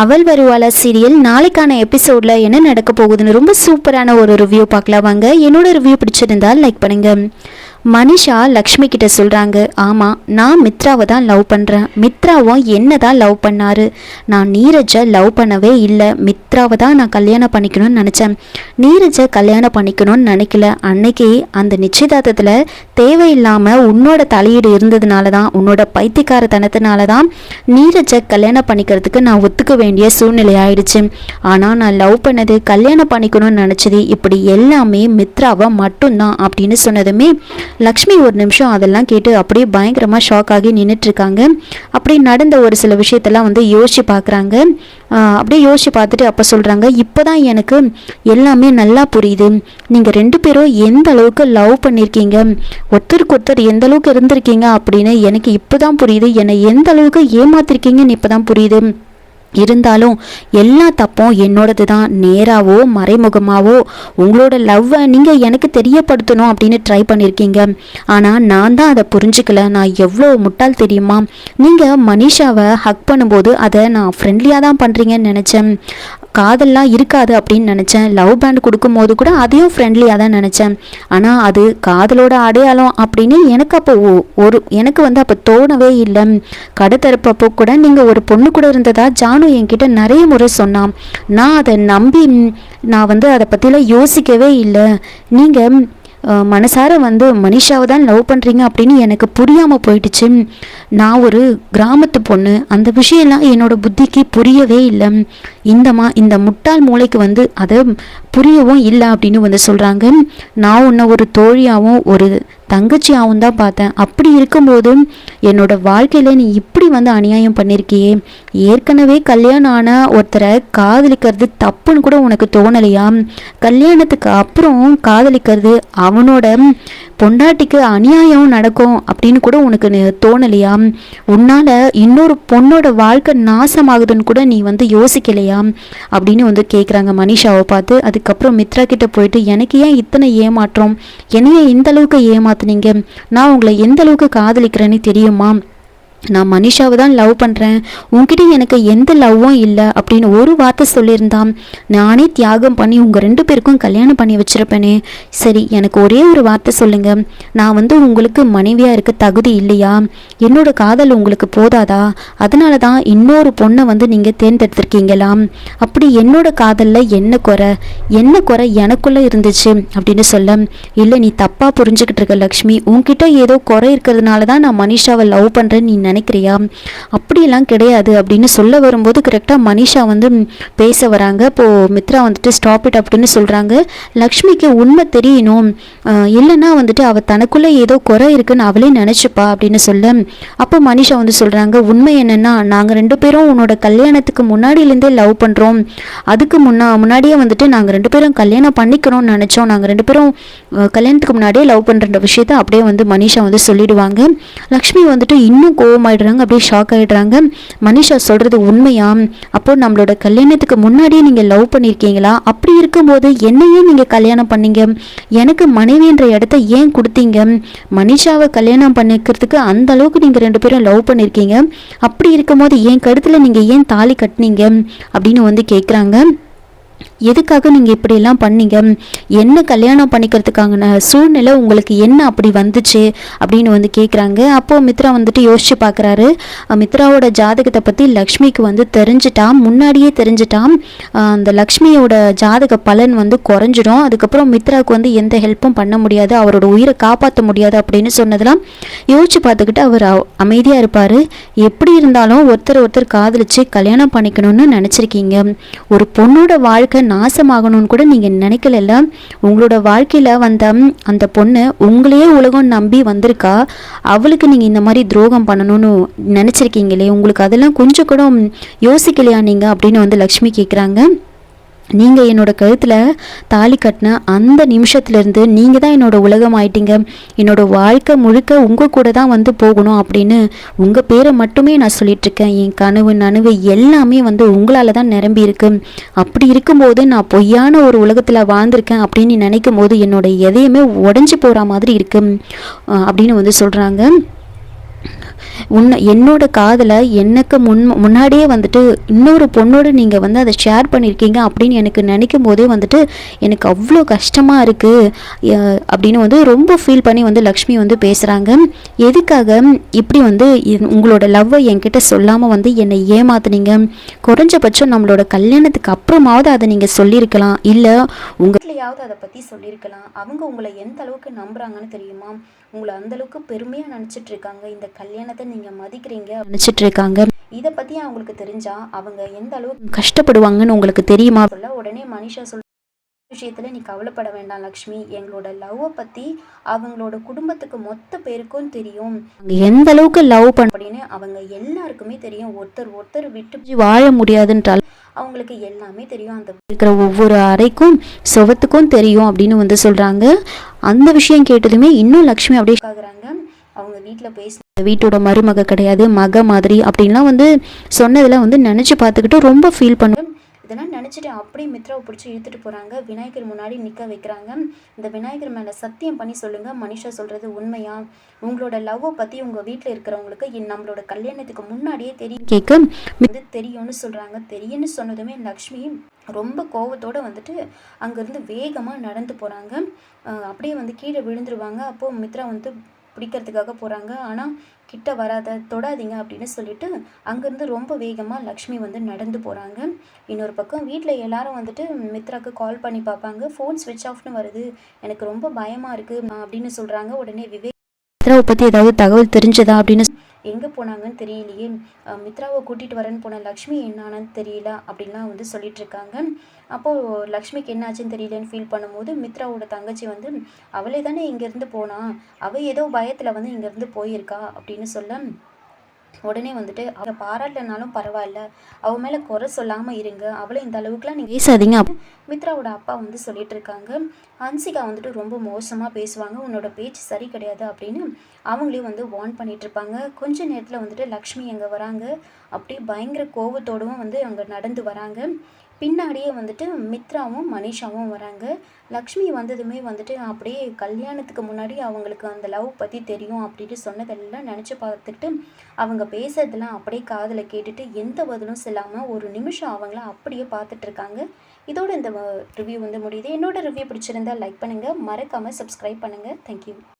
அவள் வருவாளா சீரியல் நாளைக்கான எபிசோட்ல என்ன நடக்க போகுதுன்னு ரொம்ப சூப்பரான ஒரு ரிவ்யூ பார்க்கலாம் வாங்க. என்னோட ரிவ்யூ பிடிச்சிருந்தால் லைக் பண்ணுங்க. மனிஷா லக்ஷ்மி கிட்ட சொல்கிறாங்க, ஆமாம் நான் மித்ராவை தான் லவ் பண்ணுறேன், மித்ராவும் என்ன தான் லவ் பண்ணாரு, நான் நீரஜை லவ் பண்ணவே இல்லை, மித்ராவை தான் நான் கல்யாணம் பண்ணிக்கணும்னு நினச்சேன், நீரஜை கல்யாணம் பண்ணிக்கணும்னு நினைக்கல. அன்னைக்கு அந்த நிச்சயதார்த்தத்தில் தேவையில்லாமல் உன்னோட தலையீடு இருந்ததுனால தான், உன்னோட பைத்தியக்காரத்தனத்தினால தான் நீரஜை கல்யாணம் பண்ணிக்கிறதுக்கு நான் ஒத்துக்க வேண்டிய சூழ்நிலை ஆயிடுச்சு. ஆனால் நான் லவ் பண்ணது கல்யாணம் பண்ணிக்கணும்னு நினச்சது இப்படி எல்லாமே மித்ராவை மட்டும்தான் அப்படின்னு சொன்னதுமே லக்ஷ்மி ஒரு நிமிஷம் அதெல்லாம் கேட்டு அப்படியே பயங்கரமாக ஷாக் ஆகி நின்றுட்டுருக்காங்க. அப்படி நடந்த ஒரு சில விஷயத்தெல்லாம் யோசிச்சு பார்க்குறாங்க. அப்படியே யோசிச்சு பார்த்துட்டு அப்போ சொல்கிறாங்க, இப்போ தான் எனக்கு எல்லாமே நல்லா புரியுது, நீங்கள் 2 பேரும் எந்த அளவுக்கு லவ் பண்ணியிருக்கீங்க, ஒருத்தருக்கு ஒருத்தர் எந்த அளவுக்கு இருந்திருக்கீங்க அப்படின்னு எனக்கு இப்போ தான் புரியுது, என்னை எந்த அளவுக்கு ஏமாத்திருக்கீங்கன்னு இப்போ தான் புரியுது. இருந்தாலும் எல்லா தப்பும் என்னோடது தான், நேராவோ மறைமுகமாவோ உங்களோட லவ்வை நீங்கள் எனக்கு தெரியப்படுத்தணும் அப்படின்னு ட்ரை பண்ணியிருக்கீங்க. ஆனால் நான் தான் அதை புரிஞ்சுக்கல, நான் எவ்வளோ முட்டாள் தெரியுமா, நீங்கள் மனிஷாவை ஹக் பண்ணும்போது அதை நான் ஃப்ரெண்ட்லியாக தான் பண்ணுறீங்கன்னு நினச்சேன், காதல்லாம் இருக்காது அப்படின்னு நினச்சேன், லவ் பேண்ட் கொடுக்கும்போது கூட அதையும் ஃப்ரெண்ட்லியாக தான் நினச்சேன், ஆனால் அது காதலோட அடையாளம் அப்படின்னு எனக்கு அப்போ எனக்கு அப்போ தோணவே இல்லை. கடை தரப்பப்போ கூட நீங்கள் ஒரு பொண்ணு கூட இருந்ததா ஜானு என்கிட்ட நிறைய முறை சொன்னான், நான் அதை நம்பி நான் அதை பற்றிலாம் யோசிக்கவே இல்லை, நீங்கள் மனசார மனிஷாவை தான் லவ் பண்ணுறீங்க அப்படின்னு எனக்கு புரியாமல் போயிடுச்சு, நான் ஒரு கிராமத்து பொண்ணு, அந்த விஷயம்லாம் என்னோட புத்திக்கு புரியவே இல்லை, இந்த முட்டாள் மூளைக்கு அதை புரியவும் இல்லை அப்படின்னு சொல்கிறாங்க. நான் உன்னை ஒரு தோழியாகவும் ஒரு தங்கச்சியாகவும் தான் பார்த்தேன், அப்படி இருக்கும்போது என்னோட வாழ்க்கையில் நீ இப்படி அநியாயம் பண்ணியிருக்கியே, ஏற்கனவே கல்யாணம் ஆன ஒருத்தரை காதலிக்கிறது தப்புன்னு கூட உனக்கு தோணலையா, கல்யாணத்துக்கு அப்புறம் காதலிக்கிறது அவனோட பொண்டாட்டிக்கு அநியாயம் நடக்கும் அப்படின்னு கூட உனக்கு தோணலையா, உன்னால் இன்னொரு பொண்ணோட வாழ்க்கை நாசமாகுதுன்னு கூட நீ யோசிக்கலையா அப்படின்னு கேட்குறாங்க மனிஷாவை பார்த்து. அதுக்கப்புறம் மித்ரா கிட்ட போயிட்டு, எனக்கு ஏன் இத்தனை ஏமாற்றம், என்னையே இந்த அளவுக்கு ஏமாத்துனீங்க, நான் உங்களை எந்த அளவுக்கு காதலிக்கிறேன்னு தெரியுமா, நான் மனிஷாவை தான் லவ் பண்ணுறேன், உங்ககிட்ட எனக்கு எந்த லவ்வும் இல்லை அப்படின்னு ஒரு வார்த்தை சொல்லியிருந்தான், நானே தியாகம் பண்ணி உங்கள் 2 பேருக்கும் கல்யாணம் பண்ணி வச்சுருப்பேனே, சரி எனக்கு ஒரே ஒரு வார்த்தை சொல்லுங்கள், நான் உங்களுக்கு மனைவியாக இருக்க தகுதி இல்லையா, என்னோட காதல் உங்களுக்கு போதாதா, அதனால தான் இன்னொரு பொண்ணை நீங்கள் தேர்ந்தெடுத்திருக்கீங்களா, அப்படி என்னோட காதலில் என்ன குறை எனக்குள்ளே இருந்துச்சு அப்படின்னு சொல்ல, இல்லை நீ தப்பாக புரிஞ்சுக்கிட்டு இருக்க லக்ஷ்மி, உங்ககிட்ட ஏதோ குறை இருக்கிறதுனால தான் நான் மனிஷாவை லவ் பண்ணுறேன் நீ நினைக்கிறியா, அப்படியெல்லாம் கிடையாது அப்படின்னு சொல்ல வரும்போது கரெக்டாக மனிஷா பேச வராங்க. இப்போது மித்ரா ஸ்டாப் இட் அப்படின்னு சொல்கிறாங்க. லக்ஷ்மிக்கு உண்மை தெரியணும், இல்லைன்னா அவள் தனக்குள்ளே ஏதோ குறை இருக்குன்னு அவளே நினச்சிப்பா அப்படின்னு சொல்ல, அப்போ மனிஷா சொல்கிறாங்க, உண்மை என்னென்னா நாங்கள் 2 பேரும் உன்னோட கல்யாணத்துக்கு முன்னாடியிலேருந்தே லவ் பண்ணுறோம், அதுக்கு முன்னாடியே நாங்கள் 2 பேரும் கல்யாணம் பண்ணிக்கணும்னு நினச்சோம், நாங்கள் 2 பேரும் கல்யாணத்துக்கு முன்னாடியே லவ் பண்ணுற விஷயத்த அப்படியே மனிஷா சொல்லிடுவாங்க. லக்ஷ்மி இன்னும் கோவமாயிடுறாங்க, அப்படியே ஷாக் ஆகிடுறாங்க. மனிஷா சொல்கிறது உண்மையா, அப்போ நம்மளோட கல்யாணத்துக்கு முன்னாடியே நீங்கள் லவ் பண்ணியிருக்கீங்களா, அப்படி இருக்கும்போது என்னையே நீங்கள் கல்யாணம் பண்ணீங்க, எனக்கு மனைவின்ற இடத்த ஏன் கொடுத்தீங்க, மனிஷாவை கல்யாணம் பண்ணிக்கிறதுக்கு அந்த அளவுக்கு நீங்கள் 2 பேரும் லவ் பண்ணியிருக்கீங்க, அப்படி இருக்கும்போது என் கழுத்தில் நீங்கள் ஏன் தாலி கட்டினீங்க அப்படின்னு கேட்குறாங்க. எதுக்காக நீங்கள் இப்படியெல்லாம் பண்ணீங்க, என்ன கல்யாணம் பண்ணிக்கிறதுக்கான சூழ்நிலை உங்களுக்கு என்ன அப்படி வந்துச்சு அப்படின்னு கேட்குறாங்க. அப்போது மித்ரா யோசிச்சு பார்க்குறாரு. மித்ராவோட ஜாதகத்தை பற்றி லக்ஷ்மிக்கு தெரிஞ்சிட்டான், முன்னாடியே தெரிஞ்சிட்டான், அந்த லக்ஷ்மியோட ஜாதக பலன் குறைஞ்சிடும், அதுக்கப்புறம் மித்ராவுக்கு எந்த ஹெல்ப்பும் பண்ண முடியாது, அவரோட உயிரை காப்பாற்ற முடியாது அப்படின்னு சொன்னதெல்லாம் யோசிச்சு பார்த்துக்கிட்டு அவர் அமைதியாக இருப்பார். எப்படி இருந்தாலும் ஒருத்தர் காதலிச்சு கல்யாணம் பண்ணிக்கணும்னு நினச்சிருக்கீங்க, ஒரு பொண்ணோட வாழ்க்கை நாசமாகணும்னு கூட நீங்கள் நினைக்கல, உங்களோட வாழ்க்கையில் அந்த பொண்ணு உங்களையே உலகம் நம்பி வந்திருக்கா, அவளுக்கு நீங்கள் இந்த மாதிரி துரோகம் பண்ணணும்னு நினச்சிருக்கீங்களே, உங்களுக்கு அதெல்லாம் கொஞ்சம் கூட யோசிக்கலையா நீங்கள் அப்படின்னு லக்ஷ்மி கேட்குறாங்க. நீங்கள் என்னோட கழுத்தில் தாலி கட்டின அந்த நிமிஷத்துலேருந்து நீங்கள் தான் என்னோட உலகம் ஆயிட்டீங்க, என்னோட வாழ்க்கை முழுக்க உங்கள் கூட தான் போகணும் அப்படின்னு உங்கள் பேரை மட்டுமே நான் சொல்லிகிட்ருக்கேன், என் கனவு நனவு எல்லாமே உங்களால் தான் நிரம்பி இருக்கு, அப்படி இருக்கும்போது நான் பொய்யான ஒரு உலகத்தில் வாழ்ந்திருக்கேன் அப்படின்னு நினைக்கும் போது என்னோட எதையுமே உடஞ்சி போகிற மாதிரி இருக்கு அப்படின்னு சொல்கிறாங்க. என்னோட காதில் எனக்கு முன்னாடியே வந்துட்டு இன்னொரு பொண்ணோடு நீங்கள் வந்து அதை ஷேர் பண்ணியிருக்கீங்க அப்படின்னு எனக்கு நினைக்கும் போதே வந்துட்டு எனக்கு அவ்வளோ கஷ்டமாக இருக்குது அப்படின்னு வந்து ரொம்ப ஃபீல் பண்ணி வந்து லக்ஷ்மி வந்து பேசுகிறாங்க. எதுக்காக இப்படி வந்து உங்களோட லவ்வை என்கிட்ட சொல்லாமல் வந்து என்னை ஏமாத்துனீங்க? குறைஞ்சபட்சம் நம்மளோட கல்யாணத்துக்கு அப்புறமாவது அதை நீங்கள் சொல்லியிருக்கலாம், இல்லை உங்கள் வீட்லையாவது அதை பற்றி சொல்லியிருக்கலாம். அவங்க உங்களை எந்த அளவுக்கு நம்புகிறாங்கன்னு தெரியுமா? உங்களை அந்த அளவுக்கு பெருமையாக நினச்சிட்டு இருக்காங்க. இந்த கல்யாணத்தை நீங்கள் மதிக்கிறீங்க நினச்சிட்டு இருக்காங்க. இதை பற்றி அவங்களுக்கு தெரிஞ்சா அவங்க எந்த அளவுக்கு கஷ்டப்படுவாங்கன்னு உங்களுக்கு தெரியுமா? சொல்ல உடனே மனிஷா சொல்ல விஷயத்தில் நீ கவலைப்பட வேண்டாம் லக்ஷ்மி, எங்களோட லவ்வை பற்றி அவங்களோட குடும்பத்துக்கு மொத்த பேருக்கும் தெரியும். எந்த அளவுக்கு லவ் பண்ண அப்படின்னு அவங்க எல்லாருக்குமே தெரியும். ஒருத்தர் விட்டு வாழ முடியாதுன்றால் அவங்களுக்கு எல்லாமே தெரியும். அந்த இருக்கிற ஒவ்வொரு அறைக்கும் சுவத்துக்கும் தெரியும் அப்படின்னு வந்து சொல்கிறாங்க. அந்த விஷயம் கேட்டதுமே இன்னும் லக்ஷ்மி அப்படியே ஆகுறாங்க. அவங்க வீட்டில் பேசின வீட்டோட மருமக கிடையாது, மக மாதிரி அப்படின்லாம் வந்து சொன்னதில் வந்து நினச்சி பார்த்துக்கிட்டு ரொம்ப ஃபீல் பண்ண இதெல்லாம் நினச்சிட்டு அப்படியே மித்ராவை பிடிச்சி இழுத்துட்டு போகிறாங்க. விநாயகர் முன்னாடி நிற்க வைக்கிறாங்க. இந்த விநாயகர் மேலே சத்தியம் பண்ணி சொல்லுங்கள், மனிஷா சொல்கிறது உண்மையா? உங்களோட லவ்வை பற்றி உங்கள் வீட்டில் இருக்கிறவங்களுக்கு நம்மளோட கல்யாணத்துக்கு முன்னாடியே தெரியும் கேட்க வந்து தெரியும்னு சொல்கிறாங்க. தெரியும்னு சொன்னதுமே லக்ஷ்மி ரொம்ப கோவத்தோடு வந்துட்டு அங்கேருந்து வேகமாக நடந்து போகிறாங்க. அப்படியே வந்து கீழே விழுந்துருவாங்க. அப்போது மித்ரா வந்து பிடிக்கிறதுக்காக போகிறாங்க. ஆனால் கிட்ட வராத, தொடாதீங்க அப்படின்னு சொல்லிட்டு அங்கேருந்து ரொம்ப வேகமாக லக்ஷ்மி வந்து நடந்து போகிறாங்க. இன்னொரு பக்கம் வீட்டில் எல்லாரும் வந்துட்டு மித்ராவுக்கு கால் பண்ணி பார்ப்பாங்க. ஃபோன் ஸ்விட்ச் ஆஃப்னு வருது, எனக்கு ரொம்ப பயமாக இருக்குது அப்படின்னு சொல்கிறாங்க. உடனே விவேக் மித்ராவை பற்றி ஏதாவது தகவல் தெரிஞ்சதா அப்படின்னு எங்கே போனாங்கன்னு தெரியலையே, மித்ராவை கூட்டிகிட்டு வரேன்னு போன லக்ஷ்மி என்னான்னு தெரியல அப்படின்லாம் வந்து சொல்லிட்டு இருக்காங்க. அப்போது லக்ஷ்மிக்கு என்னாச்சுன்னு தெரியலன்னு ஃபீல் பண்ணும்போது மித்ராவோட தங்கச்சி வந்து அவளே தானே இங்கேருந்து போனா, அவள் ஏதோ பயத்தில் வந்து இங்கேருந்து போயிருக்கா அப்படின்னு சொல்ல உடனே வந்துட்டு அவளை பாராட்டனாலும் பரவாயில்ல, அவள் மேலே குறை சொல்லாமல் இருங்க, அவளை இந்த அளவுக்குலாம் நீங்கள் பேசாதீங்க மித்ராவோட அப்பா வந்து சொல்லிட்டு இருக்காங்க. ஹன்சிகா வந்துட்டு ரொம்ப மோசமாக பேசுவாங்க, உன்னோட பேச்சு சரி கிடையாது அப்படின்னு அவங்களையும் வந்து வார்ன் பண்ணிட்டு இருப்பாங்க. கொஞ்ச நேரத்தில் வந்துட்டு லக்ஷ்மி அங்கே வராங்க. அப்படியே பயங்கர கோபத்தோடவும் வந்து அங்கே நடந்து வராங்க. பின்னாடியே வந்துட்டு மித்ராவும் மனிஷாவும் வராங்க. லக்ஷ்மி வந்ததுமே வந்துட்டு அப்படியே கல்யாணத்துக்கு முன்னாடி அவங்களுக்கு அந்த லவ் பற்றி தெரியும் அப்படின்னு சொன்னதெல்லாம் நினச்சி பார்த்துக்கிட்டு அவங்க பேசுறதெல்லாம் அப்படியே காதில் கேட்டுட்டு எந்த பதிலும் சொல்லாமல் ஒரு நிமிஷம் அவங்கள அப்படியே பார்த்துட்ருக்காங்க. இதோட இந்த ரிவ்யூ வந்து முடியுது. என்னோட ரிவ்யூ பிடிச்சிருந்தா லைக் பண்ணுங்கள், மறக்காமல் சப்ஸ்கிரைப் பண்ணுங்கள். தேங்க்யூ.